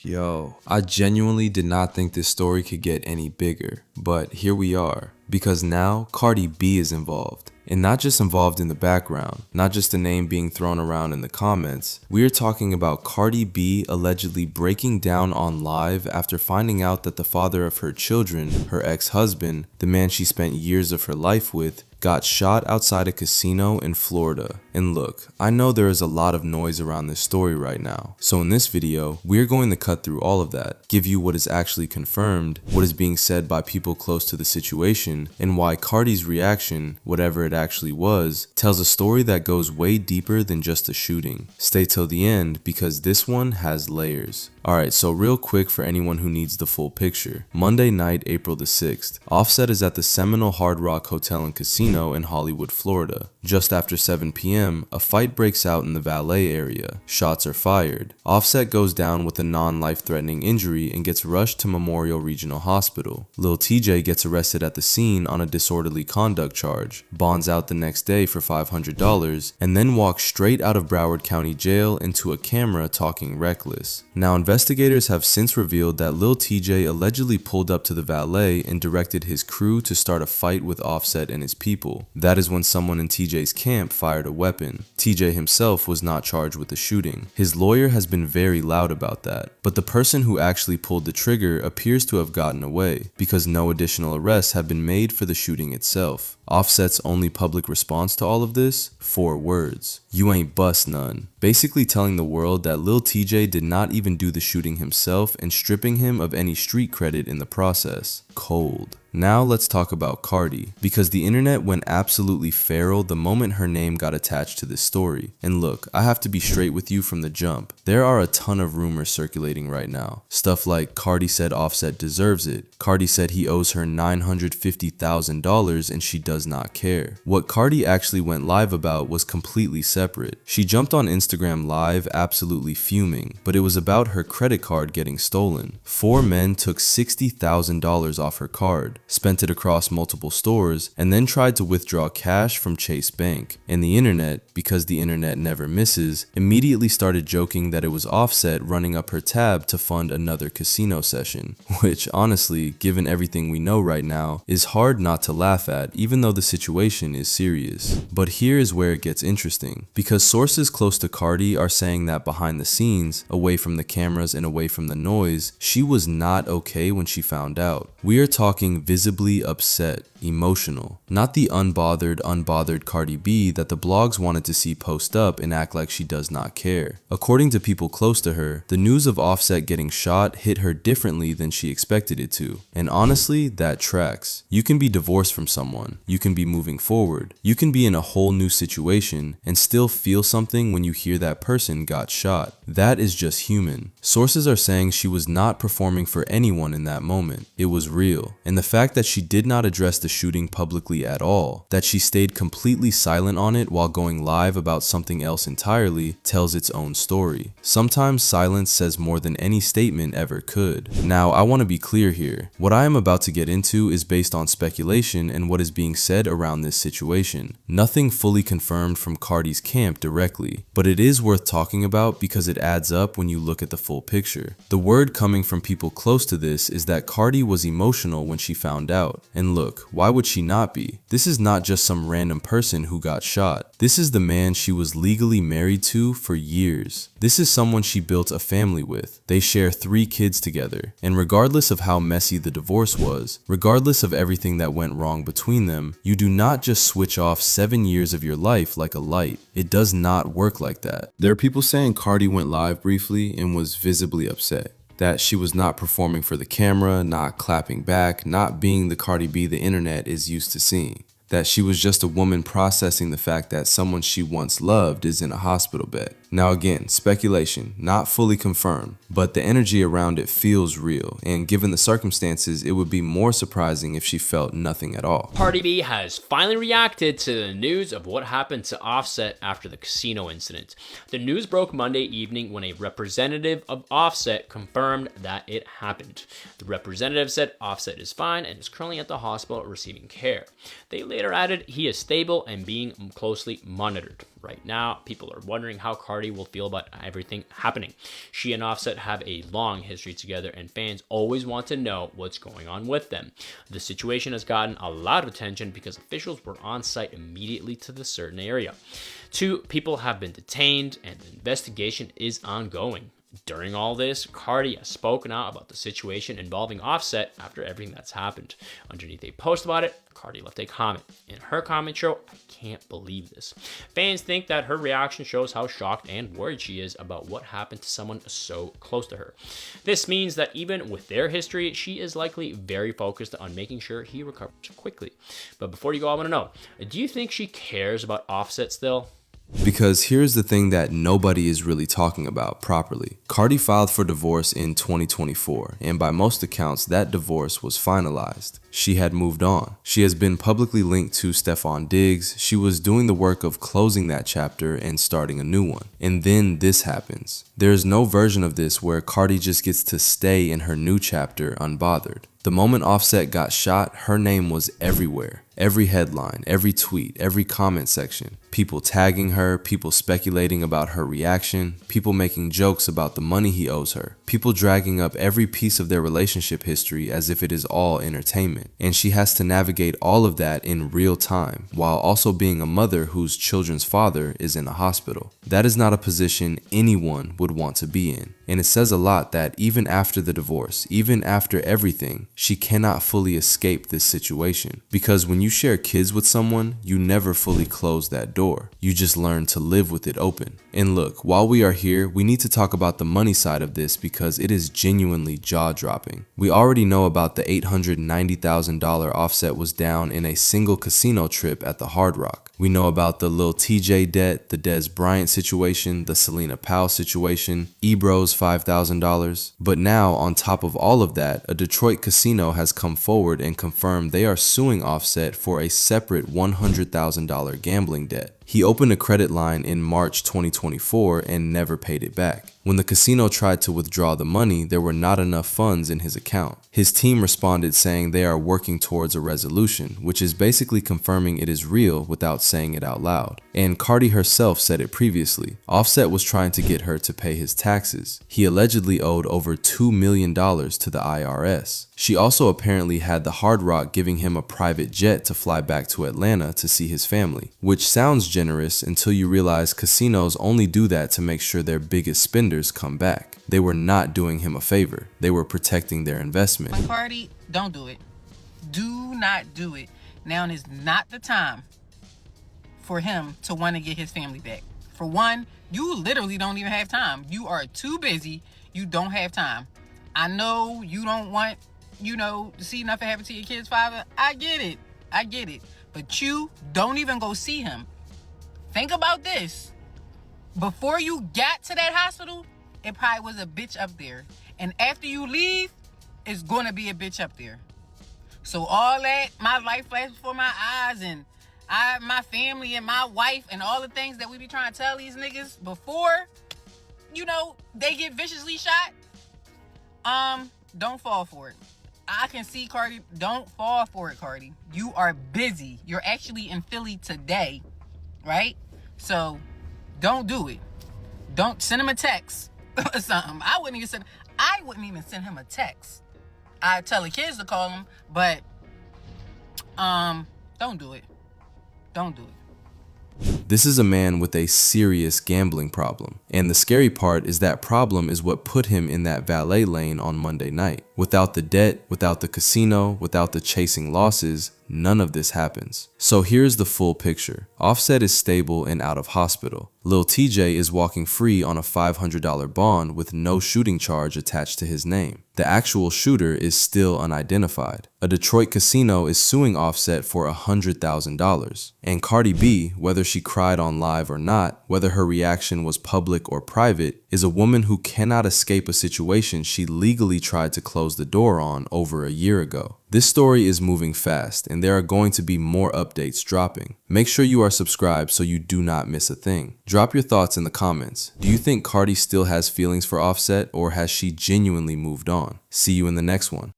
Yo, I genuinely did not think this story could get any bigger, but here we are. Because now, Cardi B is involved. And not just involved in the background, not just a name being thrown around in the comments. We are talking about Cardi B allegedly breaking down on live after finding out that the father of her children, her ex-husband, the man she spent years of her life with, got shot outside a casino in Florida. And look, I know there is a lot of noise around this story right now. So in this video, we're going to cut through all of that, give you what is actually confirmed, what is being said by people close to the situation, and why Cardi's reaction, whatever it actually was, tells a story that goes way deeper than just a shooting. Stay till the end because this one has layers. Alright, so real quick for anyone who needs the full picture. Monday night, April the 6th, Offset is at the Seminole Hard Rock Hotel and Casino in Hollywood, Florida. Just after 7 p.m., a fight breaks out in the valet area. Shots are fired. Offset goes down with a non-life-threatening injury and gets rushed to Memorial Regional Hospital. Lil TJ gets arrested at the scene on a disorderly conduct charge, bonds out the next day for $500, and then walks straight out of Broward County Jail into a camera talking reckless. Now, investigators have since revealed that Lil TJ allegedly pulled up to the valet and directed his crew to start a fight with Offset and his people. That is when someone in TJ's camp fired a weapon. TJ himself was not charged with the shooting. His lawyer has been very loud about that, but the person who actually pulled the trigger appears to have gotten away because no additional arrests have been made for the shooting itself. Offset's only public response to all of this? 4 words. You ain't bust none. Basically telling the world that Lil TJ did not even do the shooting himself and stripping him of any street credit in the process. Cold. Now let's talk about Cardi, because the internet went absolutely feral the moment her name got attached to this story. And look, I have to be straight with you from the jump. There are a ton of rumors circulating right now. Stuff like Cardi said Offset deserves it. Cardi said he owes her $950,000 and she does not care. What Cardi actually went live about was completely separate. She jumped on Instagram Live absolutely fuming, but it was about her credit card getting stolen. 4 men took $60,000 off her card, spent it across multiple stores, and then tried to withdraw cash from Chase Bank. And the internet, because the internet never misses, immediately started joking that it was Offset running up her tab to fund another casino session, which honestly, given everything we know right now, is hard not to laugh at even though the situation is serious. But here is where it gets interesting, because sources close to Cardi are saying that behind the scenes, away from the cameras and away from the noise, she was not okay when she found out. We are talking visibly upset, emotional, not the unbothered Cardi B that the blogs wanted to see post up and act like she does not care. According to people close to her, the news of Offset getting shot hit her differently than she expected it to. And honestly, that tracks. You can be divorced from someone, you can be moving forward, you can be in a whole new situation and still feel something when you hear that person got shot. That is just human. Sources are saying she was not performing for anyone in that moment. It was real. And the fact that she did not address the shooting publicly at all, that she stayed completely silent on it while going live about something else entirely, tells its own story. Sometimes silence says more than any statement ever could. Now, I want to be clear here. What I am about to get into is based on speculation and what is being said around this situation. Nothing fully confirmed from Cardi's camp directly, but it is worth talking about because it adds up when you look at the full picture. The word coming from people close to this is that Cardi was emotional when she found out. And look, why would she not be? This is not just some random person who got shot. This is the man she was legally married to for years. This is someone she built a family with. They share 3 kids together. And regardless of how messy the divorce was, regardless of everything that went wrong between them, you do not just switch off 7 years of your life like a light. It does not work like that. There are people saying Cardi went live briefly and was visibly upset. That she was not performing for the camera, not clapping back, not being the Cardi B the internet is used to seeing. That she was just a woman processing the fact that someone she once loved is in a hospital bed. Now again, speculation, not fully confirmed, but the energy around it feels real, and given the circumstances, it would be more surprising if she felt nothing at all. Cardi B has finally reacted to the news of what happened to Offset after the casino incident. The news broke Monday evening when a representative of Offset confirmed that it happened. The representative said Offset is fine and is currently at the hospital receiving care. They later added he is stable and being closely monitored. Right now, people are wondering how Cardi will feel about everything happening. She and Offset have a long history together, and fans always want to know what's going on with them. The situation has gotten a lot of attention because officials were on site immediately to the certain area. 2 people have been detained, and the investigation is ongoing. During all this, Cardi has spoken out about the situation involving Offset after everything that's happened. Underneath a post about it, Cardi left a comment. In her comment show, "I can't believe this." Fans think that her reaction shows how shocked and worried she is about what happened to someone so close to her. This means that even with their history, she is likely very focused on making sure he recovers quickly. But before you go, I want to know, do you think she cares about Offset still? Because here's the thing that nobody is really talking about properly. Cardi filed for divorce in 2024, and by most accounts, that divorce was finalized. She had moved on. She has been publicly linked to Stefon Diggs. She was doing the work of closing that chapter and starting a new one. And then this happens. There is no version of this where Cardi just gets to stay in her new chapter unbothered. The moment Offset got shot, her name was everywhere. Every headline, every tweet, every comment section. People tagging her, people speculating about her reaction, people making jokes about the money he owes her, people dragging up every piece of their relationship history as if it is all entertainment. And she has to navigate all of that in real time, while also being a mother whose children's father is in a hospital. That is not a position anyone would want to be in. And it says a lot that even after the divorce, even after everything, she cannot fully escape this situation. Because when you share kids with someone, you never fully close that door. You just learn to live with it open. And look, while we are here, we need to talk about the money side of this because it is genuinely jaw-dropping. We already know about the $890,000 Offset was down in a single casino trip at the Hard Rock. We know about the Lil TJ debt, the Des Bryant situation, the Selena Powell situation, Ebro's $5,000. But now, on top of all of that, a Detroit casino has come forward and confirmed they are suing Offset for a separate $100,000 gambling debt. He opened a credit line in March 2024 and never paid it back. When the casino tried to withdraw the money, there were not enough funds in his account. His team responded saying they are working towards a resolution, which is basically confirming it is real without saying it out loud. And Cardi herself said it previously. Offset was trying to get her to pay his taxes. He allegedly owed over $2 million to the IRS. She also apparently had the Hard Rock giving him a private jet to fly back to Atlanta to see his family, which sounds generous until you realize casinos only do that to make sure their biggest spenders come back. They were not doing him a favor. They were protecting their investment. Cardi, don't do it. Do not do it. Now is not the time for him to want to get his family back. For one, you literally don't even have time. You are too busy. You don't have time. I know you don't want, to see nothing happen to your kid's father. I get it. But you don't even go see him. Think about this. Before you got to that hospital, it probably was a bitch up there. And after you leave, it's going to be a bitch up there. So all that, my life flashed before my eyes, and my family and my wife and all the things that we be trying to tell these niggas before, they get viciously shot. Don't fall for it. I can see Cardi. Don't fall for it, Cardi. You are busy. You're actually in Philly today, right? So don't do it. Don't send him a text or something. I wouldn't even send him a text. I'd tell the kids to call him, but don't do it. Don't do it. This is a man with a serious gambling problem. And the scary part is that problem is what put him in that valet lane on Monday night. Without the debt, without the casino, without the chasing losses, none of this happens. So here's the full picture. Offset is stable and out of hospital. Lil TJ is walking free on a $500 bond with no shooting charge attached to his name. The actual shooter is still unidentified. A Detroit casino is suing Offset for $100,000. And Cardi B, whether she cried on live or not, whether her reaction was public or private, is a woman who cannot escape a situation she legally tried to close the door on over a year ago. This story is moving fast, and there are going to be more updates dropping. Make sure you are subscribed so you do not miss a thing. Drop your thoughts in the comments. Do you think Cardi still has feelings for Offset, or has she genuinely moved on? See you in the next one.